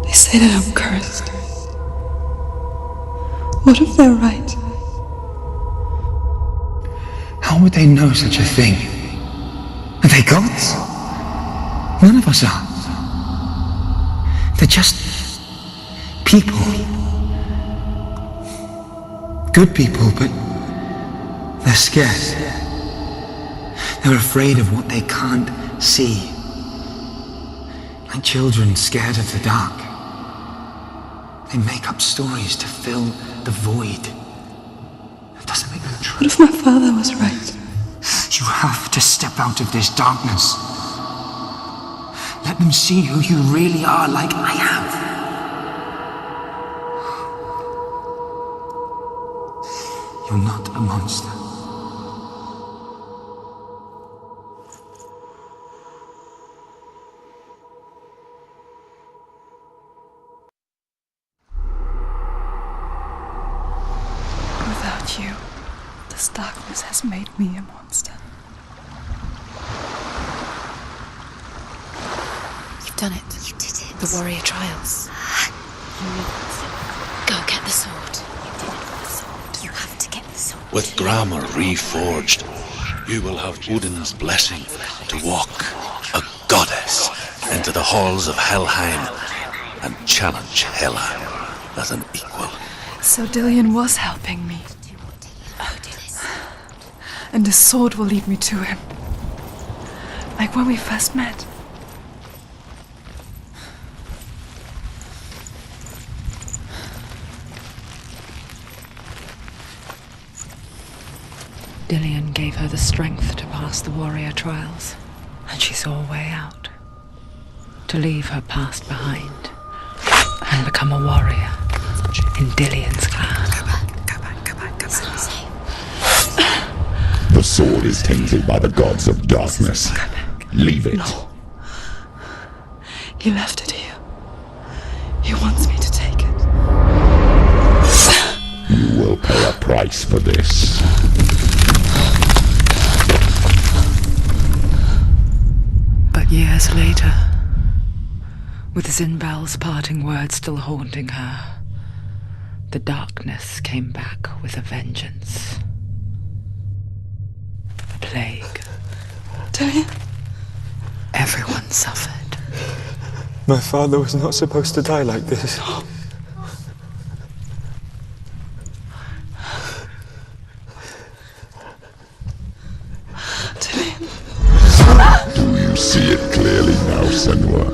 They say that I'm cursed. What if they're right? How would they know such a thing? Are they gods? None of us are. They're just people. Good people, but they're scared. They're afraid of what they can't see. Like children scared of the dark. They make up stories to fill the void. That doesn't make them true. What if my father was right? You have to step out of this darkness. Let them see who you really are, like I have. You're not a monster. Without you, this darkness has made me a monster. You've done it. You did it. The warrior trials. Go get the sword. You did it with the sword. You have to get the sword. With Gramr reforged, you will have Odin's blessing to walk, a goddess, into the halls of Helheim and challenge Hela as an equal. So Dillion was helping me. And the sword will lead me to him. Like when we first met. Dillion gave her the strength to pass the warrior trials, and she saw a way out. To leave her past behind and become a warrior in Dillion's clan. Go back. The sword is tainted by the gods of darkness. Leave it. No. He left it here. He wants me to take it. You will pay a price for this. But years later, with Zinbal's parting words still haunting her, the darkness came back with a vengeance. The plague. Dillion? Everyone suffered. My father was not supposed to die like this. Do you see it clearly now, Senua?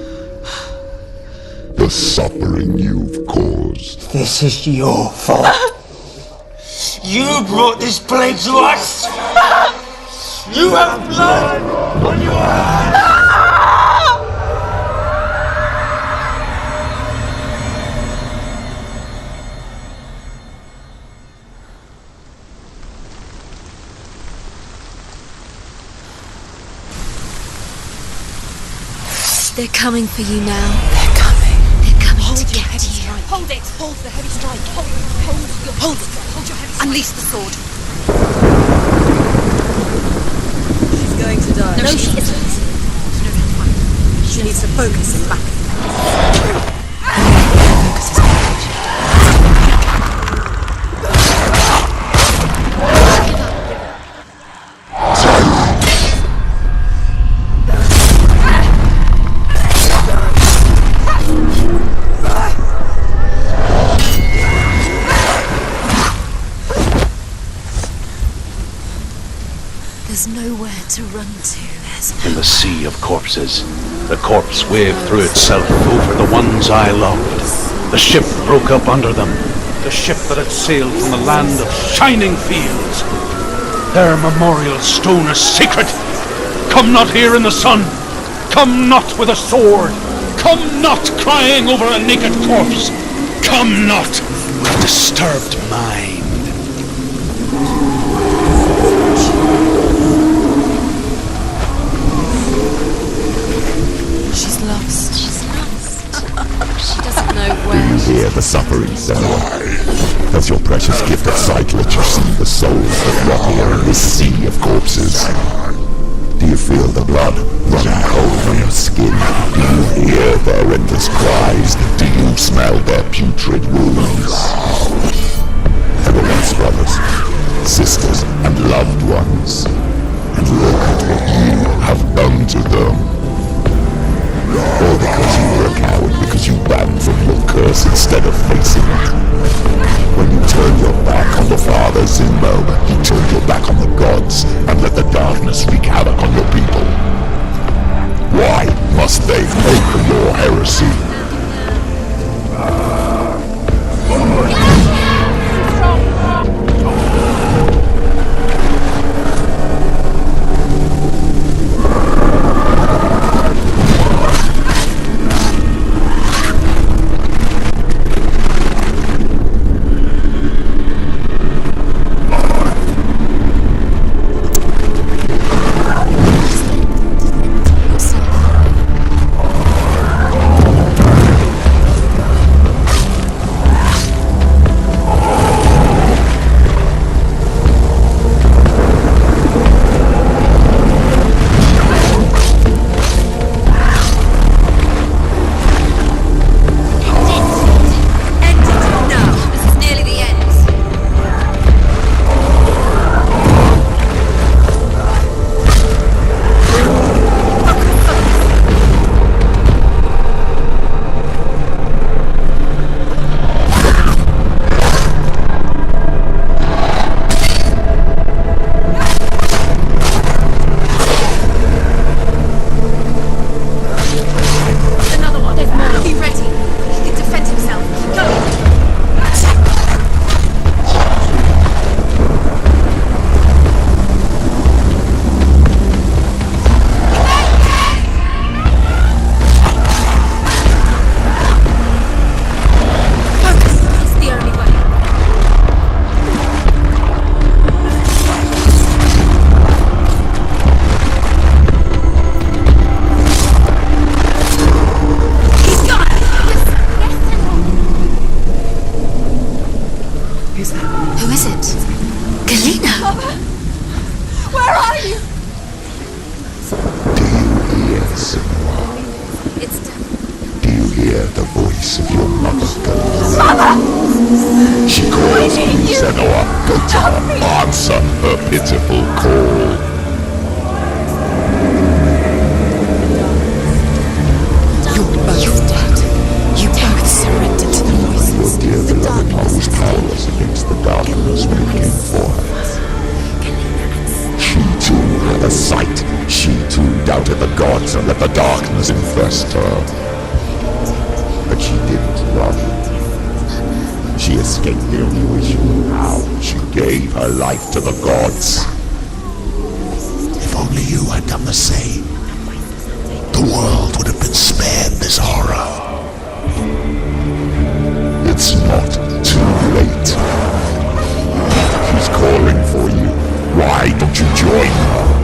The suffering you've caused. This is your fault. You brought this plague to us! You have blood on your hands! They're coming for you now. They're coming. They're coming to get you. Hold it! Hold the heavy strike! Hold your heavy strike! Unleash the sword. She's going to die. No, she isn't. She needs to focus and back. There's nowhere to run to. In the sea of corpses, the corpse waved through itself over the ones I loved. The ship broke up under them, the ship that had sailed from the land of shining fields. Their memorial stone is sacred. Come not here in the sun. Come not with a sword. Come not crying over a naked corpse. Come not with disturbed mind. She's lost. She's lost. the suffering, Senua? Does your precious gift of sight let you see the souls that rot here in this sea of corpses? Do you feel the blood running cold on your skin? Do you hear their endless cries? Do you smell their putrid wounds? They were once brothers, sisters, and loved ones. And look at what you have done to them. All because you were a coward, because you ran from your curse instead of facing it. When you turned your back on the Father Zinbo, you turned your back on the gods and let the darkness wreak havoc on your people. Why must they pay for your heresy? Senua, go to her, answer her pitiful call. You're dead. You both surrendered to the voices. Your dear beloved one was powerless against the darkness when it came for her. She too had a sight. She too doubted the gods and let the darkness infest her. But she didn't run. She escaped the only way she knew how. She gave her life to the gods. If only you had done the same, the world would have been spared this horror. It's not too late. She's calling for you. Why don't you join her?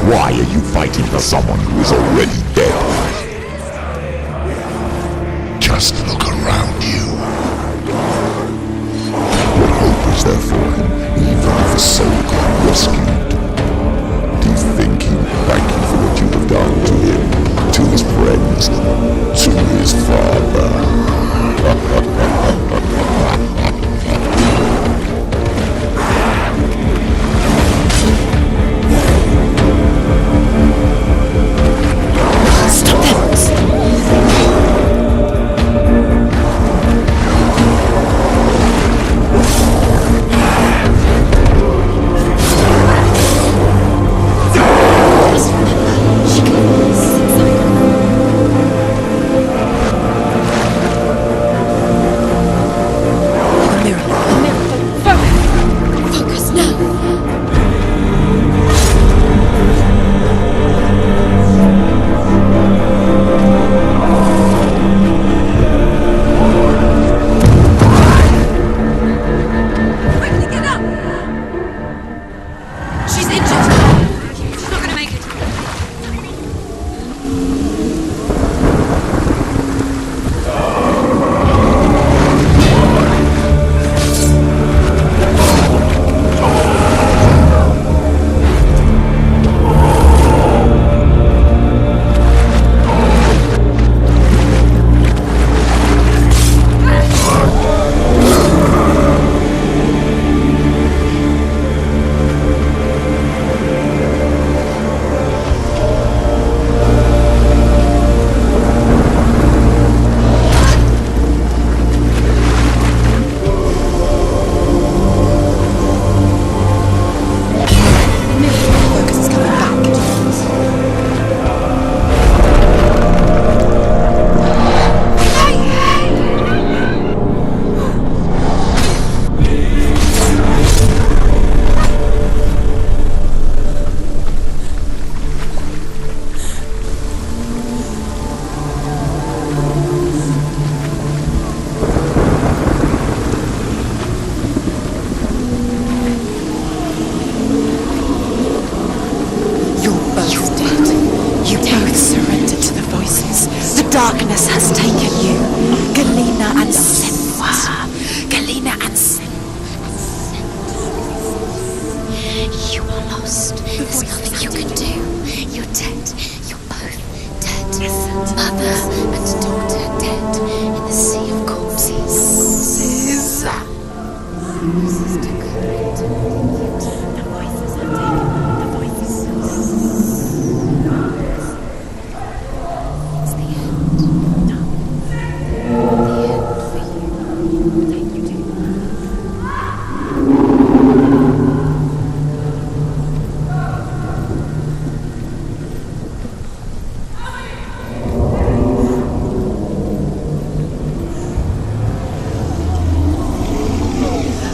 Why are you fighting for someone who is already dead? Just look around you. What hope is there for him, even if his soul got rescued? Do you think he would thank you for what you have done to him, to his friends, to his father? Stop them! Darkness has taken you. Galena and Senua. Galena and Senua. You are lost. There's nothing you can do. You're dead. You're both dead. Mother and daughter dead in the sea of corpses. Sister Gramr. The voices are taken. The voices are It's the end. No. The end for you. Thank you, dear.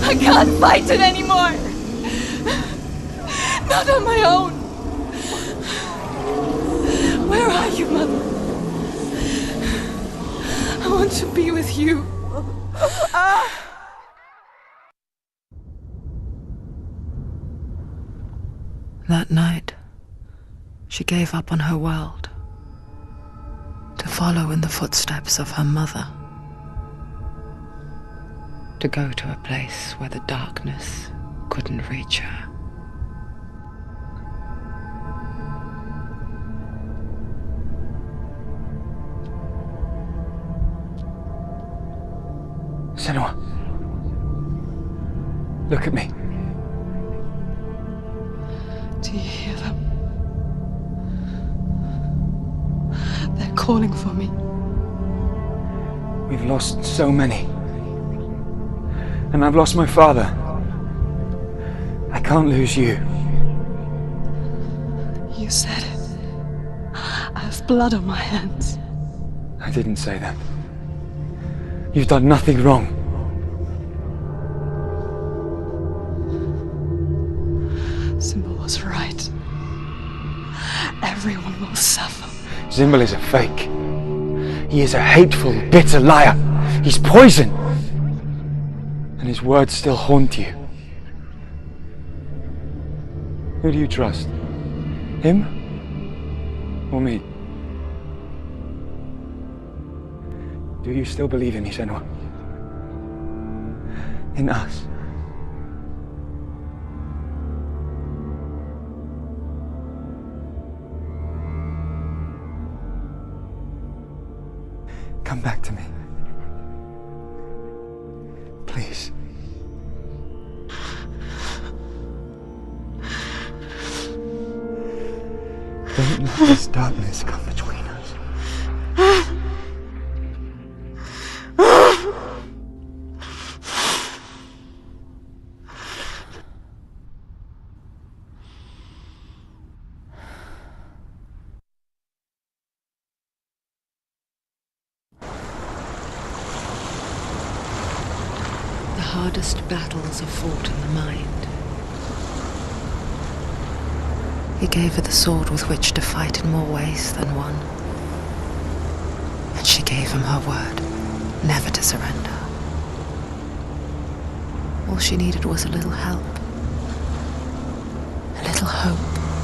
I can't fight it anymore! Not on my own! Where are you, Mother? I want to be with you. That night, she gave up on her world to follow in the footsteps of her mother, to go to a place where the darkness couldn't reach her. Senua, look at me. Do you hear them? They're calling for me. We've lost so many. And I've lost my father. I can't lose you. You said it. I have blood on my hands. I didn't say that. You've done nothing wrong. Symbol was right. Everyone will suffer. Zimbel is a fake. He is a hateful, bitter liar. He's poison. And his words still haunt you. Who do you trust? Him? Or me? Do you still believe in me, Senua? In us? Come back to me. Please. Don't let this darkness come between us. The hardest battles are fought in the mind. He gave her the sword with which to fight in more ways than one. And she gave him her word, never to surrender. All she needed was a little help, a little hope.